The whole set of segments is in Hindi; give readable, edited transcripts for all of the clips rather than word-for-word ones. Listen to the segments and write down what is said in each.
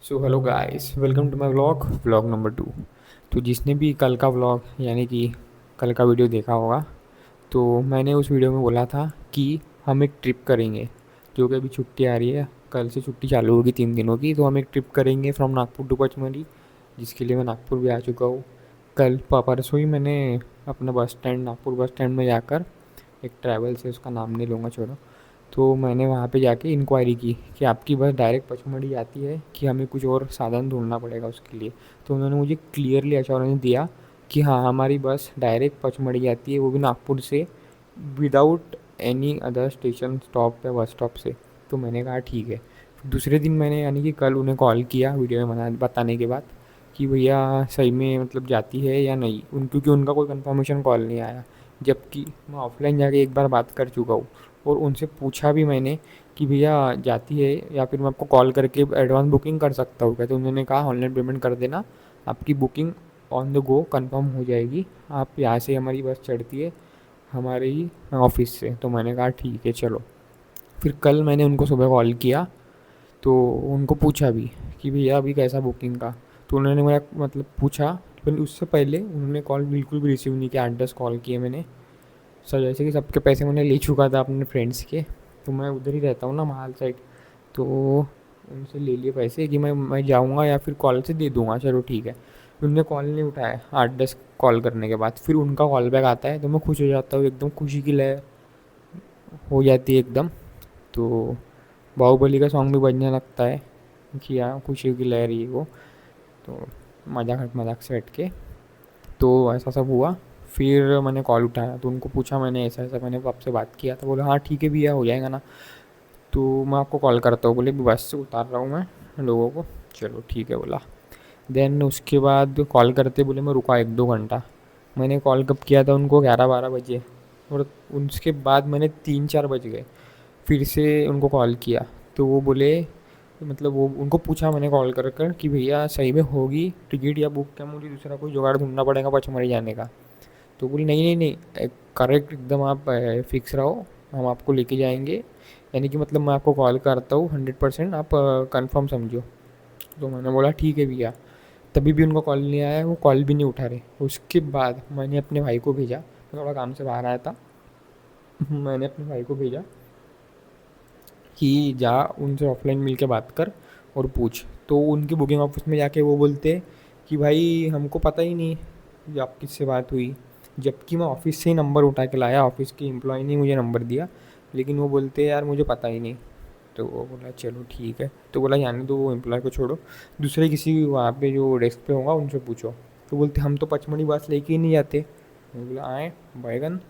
So hello guys, welcome to my vlog number 2। तो जिसने भी कल का व्लॉग यानी कि कल का वीडियो देखा होगा, तो मैंने उस वीडियो में बोला था कि हम एक ट्रिप करेंगे। जो कि अभी छुट्टी आ रही है, कल से छुट्टी चालू होगी 3 दिनों की, तो हम एक ट्रिप करेंगे फ्रॉम नागपुर टू पचमढ़ी, जिसके लिए मैं नागपुर भी आ चुका हूँ। कल परसों ही मैंने अपना bus stand, Nagpur bus stand में जाकर, एक ट्रैवल से, उसका नाम नहीं लूँगा छोड़ो, तो मैंने वहाँ पे जाके इंक्वायरी की कि आपकी बस डायरेक्ट पचमढ़ी आती है कि हमें कुछ और साधन ढूंढना पड़ेगा उसके लिए। तो उन्होंने मुझे क्लियरली एश्योरेंस दिया कि हाँ, हमारी बस डायरेक्ट पचमढ़ी आती है, वो भी नागपुर से, without any other station stop या बस स्टॉप से। तो मैंने कहा ठीक है। दूसरे दिन मैंने यानी कि कल उन्हें कॉल किया वीडियो में बताने के बाद कि भैया सही में मतलब जाती है या नहीं, क्योंकि उनका कोई कंफर्मेशन कॉल नहीं आया, जबकि मैं ऑफलाइन जाके एक बार बात कर चुका हूँ। और उनसे पूछा भी मैंने कि भैया जाती है या फिर मैं आपको कॉल करके एडवांस बुकिंग कर सकता हूँ क्या। तो उन्होंने कहा ऑनलाइन पेमेंट कर देना, आपकी booking on the go confirm हो जाएगी, आप यहाँ से हमारी बस चढ़ती है हमारे ही ऑफिस से। तो मैंने कहा ठीक है चलो। फिर कल मैंने उनको सुबह कॉल किया, तो उनको पूछा भी कि भैया अभी कैसा बुकिंग का। तो उन्होंने मेरा मतलब पूछा, फिर उससे पहले उन्होंने कॉल बिल्कुल भी रिसीव नहीं किया। 8-10 कॉल किए मैंने, सर जैसे कि सबके पैसे मैंने ले चुका था अपने फ्रेंड्स के। तो मैं उधर ही रहता हूँ ना, महाल साइड। तो उनसे ले लिए पैसे कि मैं जाऊँगा या फिर कॉल से दे दूँगा, चलो ठीक है। फिर उनने कॉल नहीं उठाया 8-10 कॉल करने के बाद। फिर उनका कॉल बैक आता है तो मैं खुश हो जाता हूँ, एकदम खुशी की लहर हो जाती है एकदम। तो बाहुबली का सॉन्ग भी बजने लगता है कि हाँ, खुशी की लहर ही वो। तो मजाक मजाक से हट के, तो ऐसा सब हुआ। फिर मैंने कॉल उठाया तो उनको पूछा मैंने, ऐसा ऐसा मैंने आपसे बात किया था। बोले हाँ ठीक है भैया, हो जाएगा ना, तो मैं आपको कॉल करता हूँ। बोले बस से उतार रहा हूँ मैं लोगों को। चलो ठीक है बोला। देन उसके बाद कॉल करते बोले मैं रुका 1-2 घंटा। मैंने कॉल कब किया था उनको, 11-12 बजे। और उसके बाद मैंने 3-4 बज गए, फिर से उनको कॉल किया। तो वो बोले, मतलब वो उनको पूछा मैंने कॉल कर कर कि भैया सही में होगी टिकट या बुक, क्या मुझे दूसरा कोई जुगाड़ ढूंढना पड़ेगा पचमढ़ी जाने का। तो बोली नहीं नहीं नहीं, करेक्ट एकदम आप फिक्स रहो, हम आपको लेके जाएंगे। यानी कि मतलब मैं आपको कॉल करता हूँ 100%, आप कंफर्म समझो। तो मैंने बोला ठीक है भैया। तभी भी उनको कॉल नहीं आया, वो कॉल भी नहीं उठा रहे। उसके बाद मैंने अपने भाई को भेजा, मैं थोड़ा काम से बाहर आया था। मैंने अपने भाई को भेजा कि जा उनसे ऑफलाइन मिल के बात कर और पूछ। तो उनकी बुकिंग ऑफिस में जाके वो बोलते कि भाई हमको पता ही नहीं कि आप किससे बात हुई। जबकि मैं ऑफिस से ही नंबर उठा के लाया, ऑफिस के एम्प्लॉय ने मुझे नंबर दिया, लेकिन वो बोलते यार मुझे पता ही नहीं। तो वो बोला चलो ठीक है। तो बोला जाने दो, वो एम्प्लॉय को छोड़ो, दूसरे किसी वहाँ पे जो डेस्क पे होगा उनसे पूछो। तो बोलते हम तो पचमढ़ी बस लेके ही नहीं जाते। मैं बोला आए बैगन,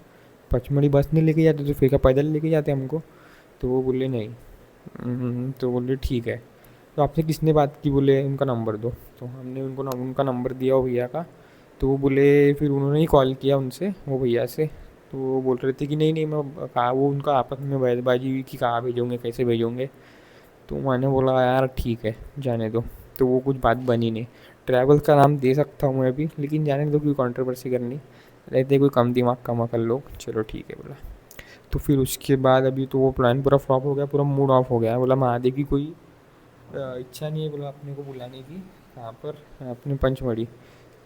पचमढ़ी बस नहीं लेके जाते तो फिर क्या पैदल लेके जाते हमको। तो वो बोले नहीं। तो बोले ठीक है, तो आपसे किसने बात की, बोले उनका नंबर दो। तो हमने उनका नंबर दिया वो भैया का। तो वो बोले, फिर उन्होंने ही कॉल किया उनसे, वो भैया से। तो वो बोल रहे थे कि नहीं नहीं, मैं कहा, वो उनका आपस में बहसबाजी हुई कि कहाँ भेजोगे कैसे भेजोगे। तो मैंने बोला यार ठीक है जाने दो। तो वो कुछ बात बनी नहीं। ट्रैवल का नाम दे सकता हूँ मैं भी, लेकिन जाने दो, क्यों कंट्रोवर्सी करनी, रहते कोई कम दिमाग का मकल लोग। चलो ठीक है बोला। तो फिर उसके बाद अभी तो वो प्लान पूरा फ्लॉप हो गया, पूरा मूड ऑफ हो गया। बोला महादेव की कोई इच्छा नहीं है, बोला अपने को बुलाने की, कहाँ पर, अपने पंचमढ़ी।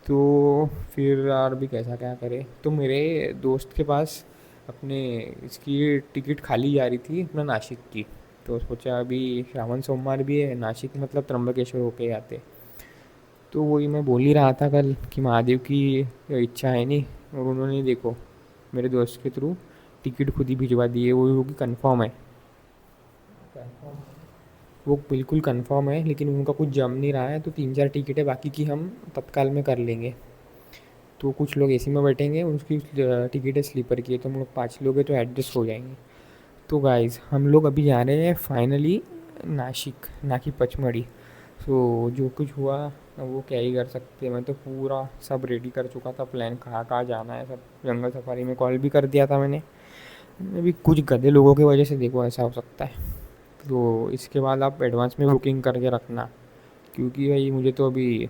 तो फिर यार भी कैसा क्या करे। तो मेरे दोस्त के पास अपने इसकी टिकट खाली जा रही थी अपना नासिक की। तो सोचा अभी श्रावण सोमवार भी है, नासिक मतलब त्र्यंबकेश्वर होके आते। तो वही मैं बोल ही रहा था कल कि महादेव की इच्छा है नहीं, और उन्होंने देखो मेरे दोस्त के थ्रू टिकट खुद ही भिजवा दी है, वो कि कंफर्म है। वो बिल्कुल कंफर्म है, लेकिन उनका कुछ जम नहीं रहा है, तो 3-4 टिकट है बाकी की हम तत्काल में कर लेंगे। तो कुछ लोग एसी में बैठेंगे, उसकी टिकट है स्लीपर की है, तो हम लोग 5 लोग हैं तो एडजस्ट हो जाएंगे। तो गाइस हम लोग अभी जा रहे हैं फाइनली नासिक, ना कि पचमढ़ी। सो जो कुछ हुआ अब वो क्या ही कर सकते हैं। मैं तो पूरा सब रेडी कर चुका था, प्लान कहाँ कहाँ जाना है सब। जंगल सफारी में कॉल भी कर दिया था मैंने। अभी कुछ गधे लोगों की वजह से देखो ऐसा हो सकता है। तो इसके बाद आप एडवांस में बुकिंग करके रखना, क्योंकि भाई मुझे तो अभी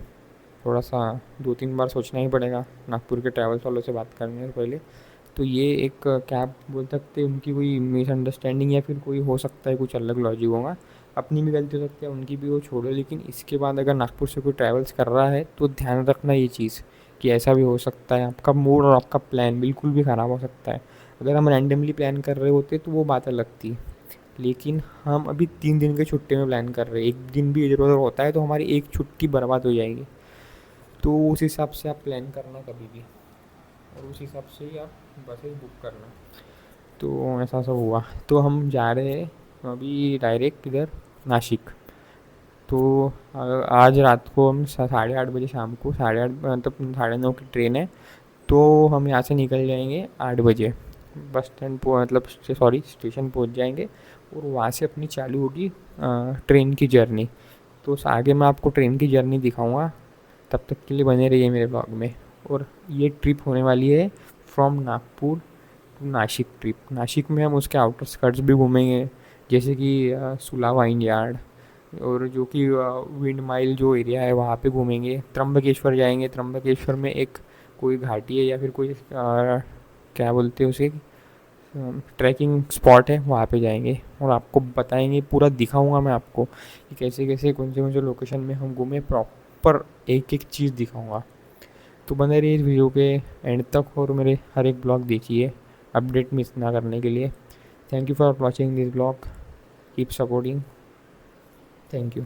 थोड़ा सा 2-3 बार सोचना ही पड़ेगा नागपुर के ट्रैवल्स वालों से बात करने से पहले। तो ये एक क्या आप बोल सकते हैं, उनकी कोई मिसअंडरस्टैंडिंग या फिर कोई हो सकता है कुछ अलग लॉजिक होगा। अपनी भी गलती हो सकती है, उनकी भी, वो छोड़ो, लेकिन इसके बाद अगर नागपुर से कोई ट्रैवल्स कर रहा है तो ध्यान रखना ये चीज़ कि ऐसा भी हो सकता है, आपका मूड और आपका प्लान बिल्कुल भी ख़राब हो सकता है। अगर हम रैंडमली प्लान कर रहे होते तो वो बात अलग थी, लेकिन हम अभी 3 दिन के छुट्टी में प्लान कर रहे हैं, एक दिन भी इधर उधर होता है तो हमारी एक छुट्टी बर्बाद हो जाएगी। तो उस हिसाब से आप प्लान करना कभी भी, और उस हिसाब से ही आप बसेस बुक करना। तो ऐसा सब हुआ, तो हम जा रहे हैं अभी डायरेक्ट इधर नासिक। तो आज रात को हम 8:30 बजे, शाम को 8:30 मतलब 9:30 की ट्रेन है। तो हम यहाँ से निकल जाएंगे 8 बजे, बस स्टैंड मतलब सॉरी स्टेशन पहुँच जाएंगे, और वहाँ से अपनी चालू होगी ट्रेन की जर्नी। तो आगे मैं आपको ट्रेन की जर्नी दिखाऊंगा, तब तक के लिए बने रहिए मेरे ब्लॉग में। और ये ट्रिप होने वाली है from Nagpur to Nashik trip. Nashik में हम उसके आउटर स्कर्ट्स भी घूमेंगे, जैसे कि सुला वाइन यार्ड, और जो कि विंड माइल जो एरिया है वहाँ पे घूमेंगे। त्र्यंबकेश्वर जाएंगे, त्र्यंबकेश्वर में एक कोई घाटी है या फिर कोई क्या बोलते हैं उसे, ट्रैकिंग स्पॉट है, वहाँ पे जाएंगे और आपको बताएंगे, पूरा दिखाऊंगा मैं आपको कि कैसे कैसे कौन से लोकेशन में हम घूमे, प्रॉपर एक एक चीज़ दिखाऊंगा। तो बने रहिए इस वीडियो के एंड तक और मेरे हर एक ब्लॉग देखिए अपडेट मिस ना करने के लिए। Thank you for watching this blog, keep supporting, thank you.